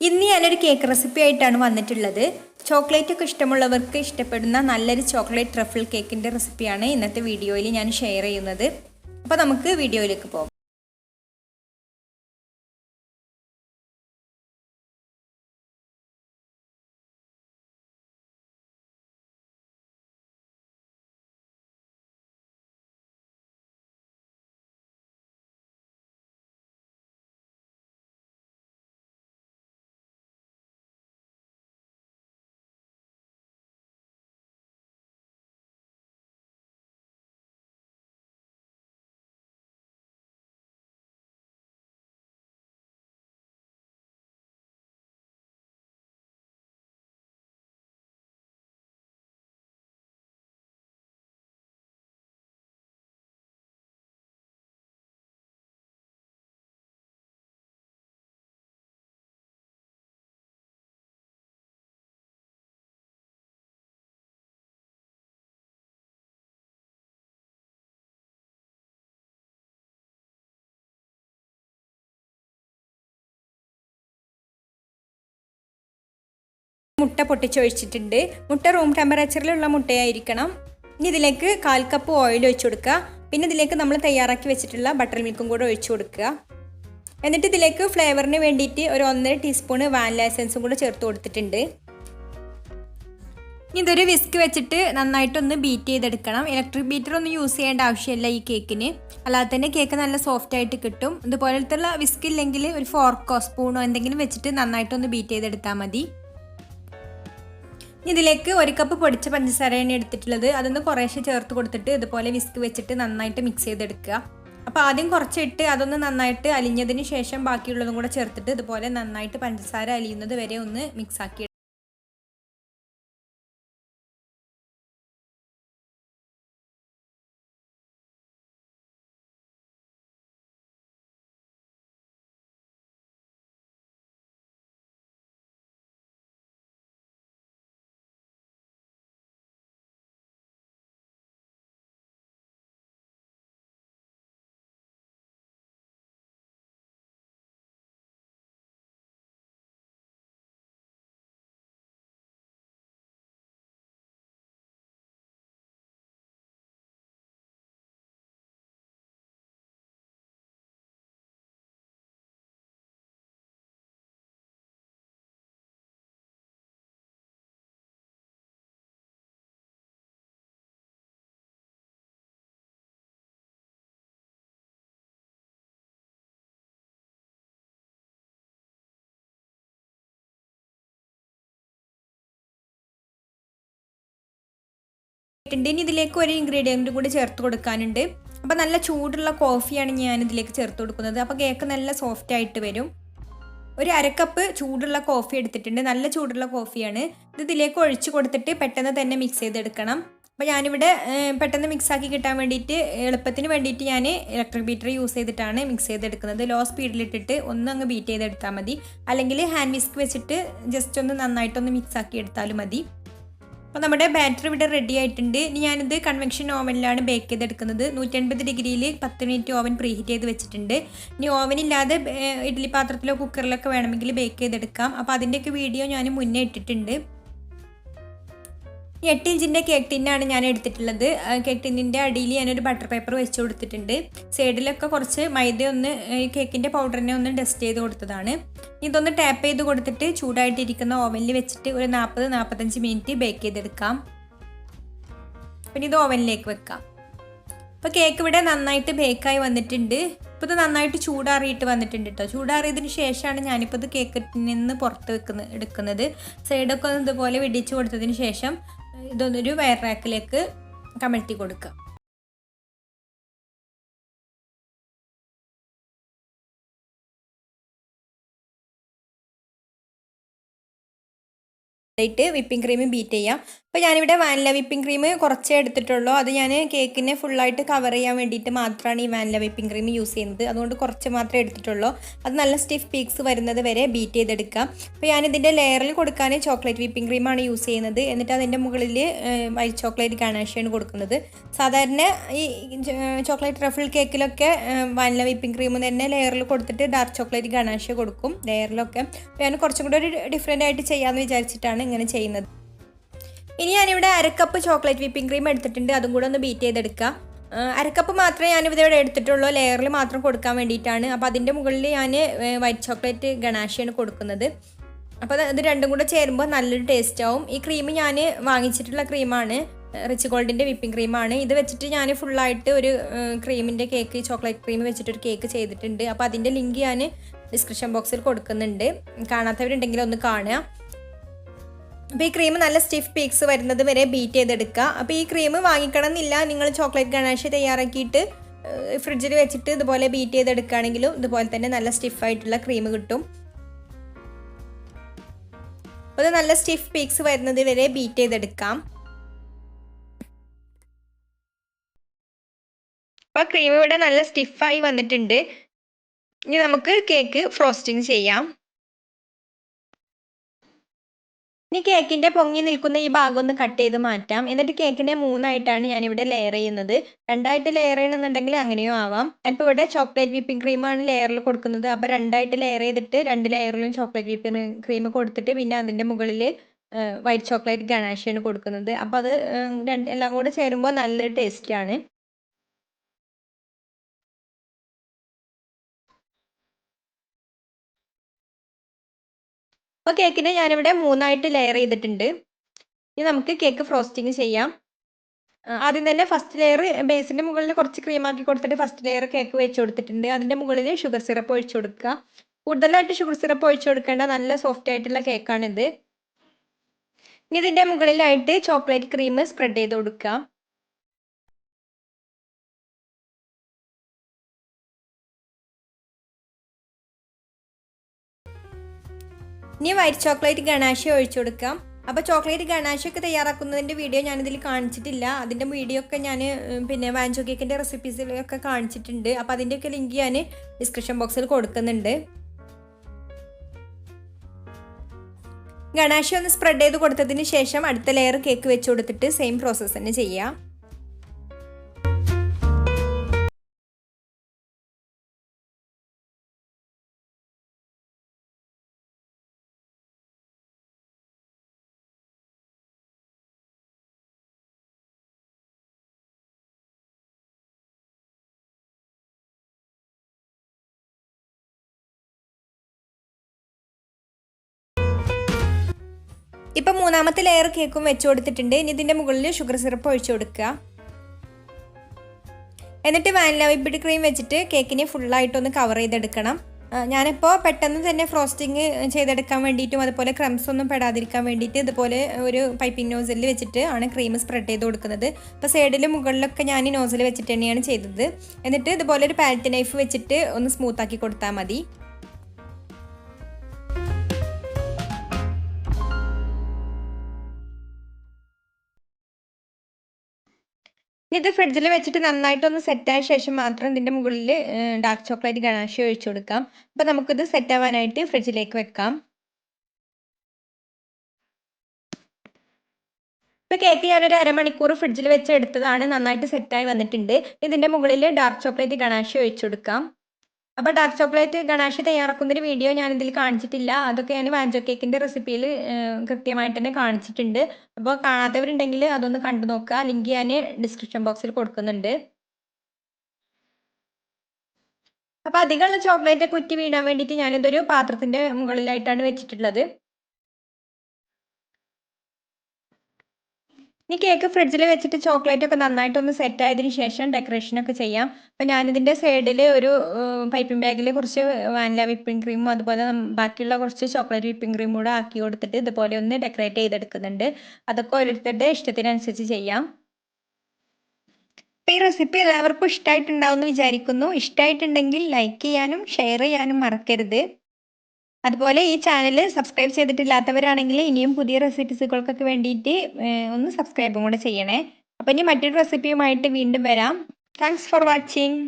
ഇന്ന് ഞാനൊരു cake recipe ആയിട്ടാണ് വന്നിട്ടുള്ളത്. ചോക്ലേറ്റ് ഒക്കെ ഇഷ്ടമുള്ളവർക്ക് ഇഷ്ടപ്പെടുന്ന നല്ലൊരു ചോക്ലേറ്റ് ട്രഫിൾ കേക്കിൻ്റെ റെസിപ്പിയാണ് ഇന്നത്തെ വീഡിയോയിൽ ഞാൻ ഷെയർ ചെയ്യുന്നത്. അപ്പോൾ നമുക്ക് വീഡിയോയിലേക്ക് പോകാം. മുട്ട പൊട്ടിച്ചൊഴിച്ചിട്ടുണ്ട്. മുട്ട റൂം ടെമ്പറേച്ചറിലുള്ള മുട്ടയായിരിക്കണം. ഇനി ഇതിലേക്ക് 1/4 കപ്പ് ഓയിൽ ഒഴിച്ചു കൊടുക്കുക. പിന്നെ ഇതിലേക്ക് നമ്മൾ തയ്യാറാക്കി വെച്ചിട്ടുള്ള ബട്ടർ മിൽക്കും കൂടെ ഒഴിച്ചു കൊടുക്കുക. എന്നിട്ട് ഇതിലേക്ക് ഫ്ലേവറിന് വേണ്ടിയിട്ട് ഒരു 1.5 ടീസ്പൂൺ വാനില എസൻസും കൂടെ ചേർത്ത് കൊടുത്തിട്ടുണ്ട്. ഇനി ഇതൊരു വിസ്ക് വെച്ചിട്ട് നന്നായിട്ടൊന്ന് ബീറ്റ് ചെയ്തെടുക്കണം. ഇലക്ട്രിക് ബീറ്റർ ഒന്നും യൂസ് ചെയ്യേണ്ട ആവശ്യമില്ല ഈ കേക്കിന്, അല്ലാതെ തന്നെ കേക്ക് നല്ല സോഫ്റ്റ് ആയിട്ട് കിട്ടും. ഇതുപോലത്തെ വിസ്ക് ഇല്ലെങ്കിൽ ഒരു ഫോർക്കോ സ്പൂണോ എന്തെങ്കിലും വെച്ചിട്ട് നന്നായിട്ടൊന്ന് ബീറ്റ് ചെയ്തെടുത്താൽ മതി. ഇതിലേക്ക് 1 കപ്പ് പൊടിച്ച പഞ്ചസാരയാണ് എടുത്തിട്ടുള്ളത്. അതൊന്ന് കുറേശ്ശെ ചേർത്ത് കൊടുത്തിട്ട് ഇതുപോലെ വിസ്ക് വെച്ചിട്ട് നന്നായിട്ട് മിക്സ് ചെയ്തെടുക്കുക. അപ്പോൾ ആദ്യം കുറച്ചിട്ട് അതൊന്ന് നന്നായിട്ട് അലിഞ്ഞതിന് ശേഷം ബാക്കിയുള്ളതും കൂടെ ചേർത്തിട്ട് ഇതുപോലെ നന്നായിട്ട് പഞ്ചസാര അലിയുന്നത് വരെ ഒന്ന് മിക്സ് ആക്കി. ഇനി ഇതിലേക്ക് ഒരു ഇൻഗ്രീഡിയൻറ്റും കൂടി ചേർത്ത് കൊടുക്കാനുണ്ട്. അപ്പോൾ നല്ല ചൂടുള്ള കോഫിയാണ് ഞാൻ ഇതിലേക്ക് ചേർത്ത് കൊടുക്കുന്നത്. അപ്പോൾ കേക്ക് നല്ല സോഫ്റ്റ് ആയിട്ട് വരും. ഒരു 1/2 കപ്പ് ചൂടുള്ള കോഫി എടുത്തിട്ടുണ്ട്. നല്ല ചൂടുള്ള കോഫിയാണ്. ഇത് ഇതിലേക്ക് ഒഴിച്ച് കൊടുത്തിട്ട് പെട്ടെന്ന് തന്നെ മിക്സ് ചെയ്തെടുക്കണം. അപ്പോൾ ഞാനിവിടെ പെട്ടെന്ന് മിക്സാക്കി കിട്ടാൻ വേണ്ടിയിട്ട് എളുപ്പത്തിന് വേണ്ടിയിട്ട് ഞാൻ ഇലക്ട്രിക് ബീറ്റർ യൂസ് ചെയ്തിട്ടാണ് മിക്സ് ചെയ്തെടുക്കുന്നത്. ലോ സ്പീഡിലിട്ടിട്ട് ഒന്ന് അങ്ങ് ബീറ്റ് ചെയ്തെടുത്താൽ മതി, അല്ലെങ്കിൽ ഹാൻഡ് വിസ്ക് വെച്ചിട്ട് ജസ്റ്റ് ഒന്ന് നന്നായിട്ടൊന്ന് മിക്സാക്കി എടുത്താലും മതി. അപ്പോൾ നമ്മുടെ ബാറ്റർ ഇവിടെ റെഡി ആയിട്ടുണ്ട്. ഇനി ഞാനിത് കൺവെക്ഷൻ ഓവനിലാണ് ബേക്ക് ചെയ്തെടുക്കുന്നത്. 180 ഡിഗ്രിയിൽ 10 മിനിറ്റ് ഓവൻ പ്രീഹീറ്റ് ചെയ്ത് വെച്ചിട്ടുണ്ട്. ഇനി ഓവനില്ലാതെ ഇഡ്ഡലി പാത്രത്തിലോ കുക്കറിലൊക്കെ വേണമെങ്കിൽ ബേക്ക് ചെയ്തെടുക്കാം. അപ്പോൾ അതിൻ്റെയൊക്കെ വീഡിയോ ഞാൻ മുന്നേ ഇട്ടിട്ടുണ്ട്. 8 ഇഞ്ചിൻ്റെ കേക്ക് ടിന്നാണ് ഞാൻ എടുത്തിട്ടുള്ളത്. കേക്ക് ടിന്നിൻ്റെ അടിയിൽ ഞാനൊരു ബട്ടർ പേപ്പർ വെച്ച് കൊടുത്തിട്ടുണ്ട്. സൈഡിലൊക്കെ കുറച്ച് മൈദ ഒന്ന് കേക്കിൻ്റെ പൗഡറിനെ ഒന്ന് ഡസ്റ്റ് ചെയ്ത് കൊടുത്തതാണ്. ഇതൊന്ന് ടാപ്പ് ചെയ്ത് കൊടുത്തിട്ട് ചൂടായിട്ടിരിക്കുന്ന ഓവനിൽ വെച്ചിട്ട് ഒരു 40-45 മിനിറ്റ് ബേക്ക് ചെയ്തെടുക്കാം. പിന്നെ ഇത് ഓവനിലേക്ക് വെക്കാം. അപ്പോൾ കേക്ക് ഇവിടെ നന്നായിട്ട് ബേക്കായി വന്നിട്ടുണ്ട്. ഇപ്പോൾ ഇത് നന്നായിട്ട് ചൂടാറിയിട്ട് വന്നിട്ടുണ്ട് കേട്ടോ. ചൂടാറിയതിന് ശേഷമാണ് ഞാനിപ്പോൾ ഇത് കേക്ക് നിന്ന് പുറത്ത് എടുക്കുന്നത്. സൈഡൊക്കെ ഒന്ന് ഇതുപോലെ വെടിച്ച് കൊടുത്തതിന് ശേഷം ഇതൊന്നൊരു വയർ റാക്കിലേക്ക് കമഴ്ത്തി കൊടുക്കുക. വിപ്പിംഗ് ക്രീം ബീറ്റ് ചെയ്യാം. അപ്പോൾ അപ്പോൾ ഞാനിവിടെ വാനില വിപ്പിംഗ് ക്രീം കുറച്ചേ എടുത്തിട്ടുള്ളൂ. അത് ഞാൻ കേക്കിനെ ഫുള്ളായിട്ട് കവർ ചെയ്യാൻ വേണ്ടിയിട്ട് മാത്രമാണ് ഈ വാനില വിപ്പിംഗ് ക്രീം യൂസ് ചെയ്യുന്നത്. അതുകൊണ്ട് കുറച്ച് മാത്രമേ എടുത്തിട്ടുള്ളൂ. അത് നല്ല സ്റ്റിഫ് പീക്സ് വരുന്നത് വരെ ബീറ്റ് ചെയ്തെടുക്കാം. അപ്പോൾ ഞാനിതിൻ്റെ ലെയറിൽ കൊടുക്കാൻ ചോക്ലേറ്റ് വിപ്പിംഗ് ക്രീമാണ് യൂസ് ചെയ്യുന്നത്. എന്നിട്ട് അതിൻ്റെ മുകളിൽ വൈറ്റ് ചോക്ലേറ്റ് ഗണാഷാണ് കൊടുക്കുന്നത്. സാധാരണ ഈ ചോക്ലേറ്റ് റഫിൾ കേക്കിലൊക്കെ വാനില വിപ്പിംഗ് ക്രീം തന്നെ ലെയറിൽ കൊടുത്തിട്ട് ഡാർക്ക് ചോക്ലേറ്റ് ഗണാഷ കൊടുക്കും ലെയറിലൊക്കെ. അപ്പോൾ ഞാൻ കുറച്ചും കൂടെ ഒരു ഡിഫറെൻ്റ് ആയിട്ട് ചെയ്യാമെന്ന് വിചാരിച്ചിട്ടാണ് ഇങ്ങനെ ചെയ്യുന്നത്. ഇനി ഞാനിവിടെ അരക്കപ്പ് ചോക്ലേറ്റ് വിപ്പിംഗ് ക്രീം എടുത്തിട്ടുണ്ട്. അതും കൂടെ ഒന്ന് ബീറ്റ് ചെയ്തെടുക്കുക. അരക്കപ്പ് മാത്രമേ ഞാനിവിടെ എടുത്തിട്ടുള്ളൂ, ലെയറിൽ മാത്രം കൊടുക്കാൻ വേണ്ടിയിട്ടാണ്. അപ്പോൾ അതിൻ്റെ മുകളിൽ ഞാൻ വൈറ്റ് ചോക്ലേറ്റ് ഗണാഷയാണ് കൊടുക്കുന്നത്. അപ്പോൾ അത് രണ്ടും കൂടെ ചേരുമ്പോൾ നല്ലൊരു ടേസ്റ്റ് ആവും. ഈ ക്രീം ഞാൻ വാങ്ങിച്ചിട്ടുള്ള ക്രീമാണ്, റിച്ച് ഗോൾഡിൻ്റെ വിപ്പിംഗ് ക്രീമാണ്. ഇത് വെച്ചിട്ട് ഞാൻ ഫുള്ളായിട്ട് ഒരു ക്രീമിൻ്റെ കേക്ക്, ചോക്ലേറ്റ് ക്രീം വെച്ചിട്ടൊരു കേക്ക് ചെയ്തിട്ടുണ്ട്. അപ്പോൾ അതിൻ്റെ ലിങ്ക് ഞാൻ ഡിസ്ക്രിപ്ഷൻ ബോക്സിൽ കൊടുക്കുന്നുണ്ട്. കാണാത്തവരുണ്ടെങ്കിൽ ഒന്ന് കാണുക. അപ്പോൾ ഈ ക്രീം നല്ല സ്റ്റിഫ് പീക്സ് വരുന്നത് വരെ ബീറ്റ് ചെയ്തെടുക്കുക. അപ്പോൾ ഈ ക്രീം വാങ്ങിക്കണം എന്നില്ല, നിങ്ങൾ ചോക്ലേറ്റ് ഗണാഷ തയ്യാറാക്കിയിട്ട് ഫ്രിഡ്ജിൽ വെച്ചിട്ട് ഇതുപോലെ ബീറ്റ് ചെയ്തെടുക്കുകയാണെങ്കിലും ഇതുപോലെ തന്നെ നല്ല സ്റ്റിഫായിട്ടുള്ള ക്രീം കിട്ടും. അപ്പോൾ ഇത് നല്ല സ്റ്റിഫ് പീക്സ് വരുന്നത് വരെ ബീറ്റ് ചെയ്തെടുക്കാം. അപ്പോൾ ക്രീം ഇവിടെ നല്ല സ്റ്റിഫായി വന്നിട്ടുണ്ട്. ഇനി നമുക്ക് കേക്ക് ഫ്രോസ്റ്റിംഗ് ചെയ്യാം. ഇനി കേക്കിൻ്റെ പൊങ്ങി നിൽക്കുന്ന ഈ ഭാഗം ഒന്ന് കട്ട് ചെയ്ത് മാറ്റാം. എന്നിട്ട് കേക്കിനെ 3ആയിട്ടാണ് ഞാനിവിടെ ലെയർ ചെയ്യുന്നത്. 2ആയിട്ട് ലെയർ ചെയ്യണമെന്നുണ്ടെങ്കിൽ അങ്ങനെയോ ആവാം. ഇപ്പോൾ ഇവിടെ ചോക്ലേറ്റ് വിപ്പിംഗ് ക്രീമാണ് ലെയറിൽ കൊടുക്കുന്നത്. അപ്പോൾ 2ആയിട്ട് ലെയർ ചെയ്തിട്ട് 2 ലെയറിലും ചോക്ലേറ്റ് വിപ്പിംഗ് ക്രീം കൊടുത്തിട്ട് പിന്നെ അതിൻ്റെ മുകളിൽ വൈറ്റ് ചോക്ലേറ്റ് ഗണാഷാണ് കൊടുക്കുന്നത്. അപ്പോൾ അത് എല്ലാം കൂടെ ചേരുമ്പോൾ നല്ലൊരു ടേസ്റ്റാണ്. അപ്പോൾ കേക്കിനെ ഞാനിവിടെ 3ആയിട്ട് ലെയർ ചെയ്തിട്ടുണ്ട്. ഇനി നമുക്ക് കേക്ക് ഫ്രോസ്റ്റിംഗ് ചെയ്യാം. ആദ്യം തന്നെ ഫസ്റ്റ് ലെയർ ബേസിൻ്റെ മുകളിൽ കുറച്ച് ക്രീമാക്കി കൊടുത്തിട്ട് ഫസ്റ്റ് ലെയർ കേക്ക് വെച്ച് കൊടുത്തിട്ടുണ്ട്. അതിൻ്റെ മുകളിൽ ഷുഗർ സിറപ്പ് ഒഴിച്ചു കൊടുക്കുക. കൂടുതലായിട്ട് ഷുഗർ സിറപ്പ് ഒഴിച്ചു കൊടുക്കേണ്ട, നല്ല സോഫ്റ്റ് ആയിട്ടുള്ള കേക്കാണിത്. ഇനി ഇതിൻ്റെ മുകളിലായിട്ട് ചോക്ലേറ്റ് ക്രീം സ്പ്രെഡ് ചെയ്ത് കൊടുക്കുക. ഇനി വൈറ്റ് ചോക്ലേറ്റ് ഗണാഷ ഒഴിച്ചു കൊടുക്കാം. അപ്പോൾ ചോക്ലേറ്റ് ഗണാഷൊക്കെ തയ്യാറാക്കുന്നതിൻ്റെ വീഡിയോ ഞാനിതിൽ കാണിച്ചിട്ടില്ല. അതിൻ്റെ വീഡിയോ ഒക്കെ ഞാൻ പിന്നെ വാൻചോ കേക്കിൻ്റെ റെസിപ്പീസിലൊക്കെ കാണിച്ചിട്ടുണ്ട്. അപ്പോൾ അതിൻ്റെയൊക്കെ ലിങ്ക് ഞാൻ ഡിസ്ക്രിപ്ഷൻ ബോക്സിൽ കൊടുക്കുന്നുണ്ട്. ഗണാഷ ഒന്ന് സ്പ്രെഡ് ചെയ്ത് കൊടുത്തതിന് ശേഷം അടുത്ത ലെയർ കേക്ക് വെച്ച് കൊടുത്തിട്ട് സെയിം പ്രോസസ്സ് തന്നെ ചെയ്യാം. ഇപ്പം 3ആമത്തെ ലെയർ കേക്കും വെച്ച് കൊടുത്തിട്ടുണ്ട്. ഇനി ഇതിൻ്റെ മുകളിൽ ഷുഗർ സിറപ്പ് ഒഴിച്ചു കൊടുക്കുക. എന്നിട്ട് വാനില വിപ്പിഡ് ക്രീം വെച്ചിട്ട് കേക്കിനെ ഫുള്ളായിട്ടൊന്ന് കവർ ചെയ്തെടുക്കണം. ഞാനിപ്പോൾ പെട്ടെന്ന് തന്നെ ഫ്രോസ്റ്റിംഗ് ചെയ്തെടുക്കാൻ വേണ്ടിയിട്ടും അതുപോലെ ക്രംസ് ഒന്നും പെടാതിരിക്കാൻ വേണ്ടിയിട്ട് ഇതുപോലെ ഒരു പൈപ്പിംഗ് നോസിൽ വെച്ചിട്ട് ആണ് ക്രീം സ്പ്രെഡ് ചെയ്ത് കൊടുക്കുന്നത്. അപ്പോൾ സൈഡിൽ മുകളിലൊക്കെ ഞാൻ നോസിൽ വെച്ചിട്ട് തന്നെയാണ് ചെയ്തത്. എന്നിട്ട് ഇതുപോലെ ഒരു പാലറ്റ് നൈഫ് വെച്ചിട്ട് ഒന്ന് സ്മൂത്താക്കി കൊടുത്താൽ മതി. ഇത് ഫ്രിഡ്ജിൽ വെച്ചിട്ട് നന്നായിട്ടൊന്ന് സെറ്റായ ശേഷം മാത്രം ഇതിൻ്റെ മുകളിൽ ഡാർക്ക് ചോക്ലേറ്റ് ഗണാഷ ഒഴിച്ചു കൊടുക്കാം. അപ്പോൾ നമുക്കിത് സെറ്റ് ആവാനായിട്ട് ഫ്രിഡ്ജിലേക്ക് വെക്കാം. ഇപ്പോൾ കേക്ക് ഞാനൊരു അരമണിക്കൂർ ഫ്രിഡ്ജിൽ വെച്ച് എടുത്തതാണ്. നന്നായിട്ട് സെറ്റായി വന്നിട്ടുണ്ട്. ഇതിൻ്റെ മുകളിൽ ഡാർക്ക് ചോക്ലേറ്റ് ഗണാഷ ഒഴിച്ചു കൊടുക്കാം. അപ്പോൾ ഡാർക്ക് ചോക്ലേറ്റ് ഗണാഷ തയ്യാറാക്കുന്നൊരു വീഡിയോ ഞാനിതിൽ കാണിച്ചിട്ടില്ല. അതൊക്കെ ഞാൻ വാൻചോ കേക്കിൻ്റെ റെസിപ്പിയിൽ കൃത്യമായിട്ട് തന്നെ കാണിച്ചിട്ടുണ്ട്. അപ്പോൾ കാണാത്തവരുണ്ടെങ്കിൽ അതൊന്ന് കണ്ടു നോക്കുക. ലിങ്ക് ഞാൻ ഡിസ്ക്രിപ്ഷൻ ബോക്സിൽ കൊടുക്കുന്നുണ്ട്. അപ്പോൾ അധികമുള്ള ചോക്ലേറ്റ് കുറ്റി വീഴാൻ വേണ്ടിയിട്ട് ഞാനിതൊരു പാത്രത്തിൻ്റെ മുകളിലായിട്ടാണ് വെച്ചിട്ടുള്ളത്. ഇനി കേക്ക് ഫ്രിഡ്ജിൽ വെച്ചിട്ട് ചോക്ലേറ്റ് ഒക്കെ നന്നായിട്ടൊന്ന് സെറ്റ് ആയതിനു ശേഷം ഡെക്കറേഷനൊക്കെ ചെയ്യാം. അപ്പോൾ ഞാനിതിൻ്റെ സൈഡിൽ ഒരു പൈപ്പിംഗ് ബാഗിൽ കുറച്ച് വാനില വിപ്പിംഗ് ക്രീമും അതുപോലെ ബാക്കിയുള്ള കുറച്ച് ചോക്ലേറ്റ് വിപ്പിംഗ് ക്രീമും കൂടെ ആക്കി കൊടുത്തിട്ട് ഇതുപോലെ ഒന്ന് ഡെക്കറേറ്റ് ചെയ്തെടുക്കുന്നുണ്ട്. അതൊക്കെ ഓരോരുത്തരുടെ ഇഷ്ടത്തിനനുസരിച്ച് ചെയ്യാം. അപ്പോൾ ഈ റെസിപ്പി എല്ലാവർക്കും ഇഷ്ടമായിട്ടുണ്ടാവും എന്ന് വിചാരിക്കുന്നു. ഇഷ്ടമായിട്ടുണ്ടെങ്കിൽ ലൈക്ക് ചെയ്യാനും ഷെയർ ചെയ്യാനും മറക്കരുത്. അതുപോലെ ഈ ചാനൽ സബ്സ്ക്രൈബ് ചെയ്തിട്ടില്ലാത്തവരാണെങ്കിൽ ഇനിയും പുതിയ റെസിപ്പീസുകൾക്കൊക്കെ വേണ്ടിയിട്ട് ഒന്ന് സബ്സ്ക്രൈബും കൂടെ ചെയ്യണേ. അപ്പോൾ ഇനി മറ്റൊരു റെസിപ്പിയുമായിട്ട് വീണ്ടും വരാം. Thanks for watching.